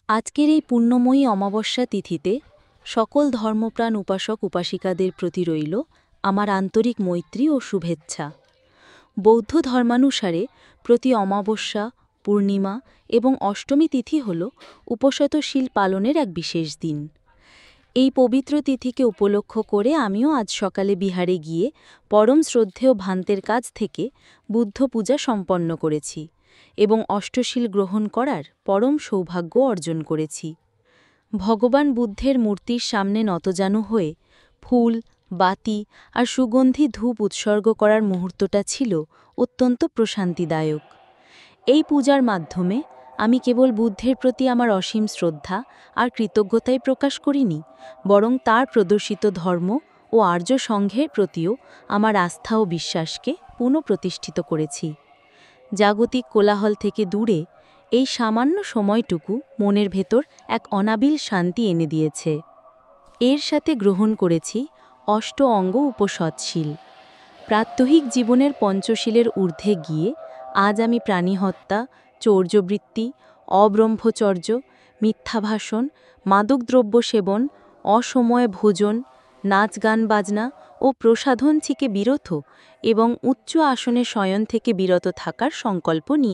আজকের এই পুণ্যময়ী অমাবস্যা তিথিতে সকল ধর্মপ্রাণ উপাসক উপাসিকাদের প্রতি রইল আমার আন্তরিক মৈত্রী ও শুভেচ্ছা। বৌদ্ধ ধর্মানুসারে প্রতি অমাবস্যা, পূর্ণিমা এবং অষ্টমী তিথি হল উপসতশীল পালনের এক বিশেষ দিন। এই পবিত্র তিথিকে উপলক্ষ করে আমিও আজ সকালে বিহারে গিয়ে পরম শ্রদ্ধেয় ভান্তের কাছ থেকে বুদ্ধ পূজা সম্পন্ন করেছি এবং অষ্টশীল গ্রহণ করার পরম সৌভাগ্য অর্জন করেছি। ভগবান বুদ্ধের মূর্তির সামনে নতজানু হয়ে ফুল, বাতি আর সুগন্ধি ধূপ উৎসর্গ করার মুহূর্তটা ছিল অত্যন্ত প্রশান্তিদায়ক। এই পূজার মাধ্যমে আমি কেবল বুদ্ধের প্রতি আমার অসীম শ্রদ্ধা আর কৃতজ্ঞতাই প্রকাশ করিনি, বরং তার প্রদর্শিত ধর্ম ও আর্য সংঘের প্রতিও আমার আস্থা ও বিশ্বাসকে পুনঃপ্রতিষ্ঠিত করেছি। জাগতিক কোলাহল থেকে দূরে এই সামান্য সময়টুকু মনের ভেতর এক অনাবিল শান্তি এনে দিয়েছে। এর সাথে গ্রহণ করেছি অষ্ট অঙ্গ উপসৎশীল। প্রাত্যহিক জীবনের পঞ্চশীলের ঊর্ধ্বে গিয়ে আজ আমি প্রাণীহত্যা, চৌর্যবৃত্তি, অব্রহ্মচর্য, মিথ্যাভাষণ, মাদকদ্রব্য সেবন, অসময়ে ভোজন, নাচ গান বাজনা ও প্রসাধন থেকে বিরত এবং উচ্চ আসনে শয়ন থেকে বিরত থাকার সংকল্প নিই।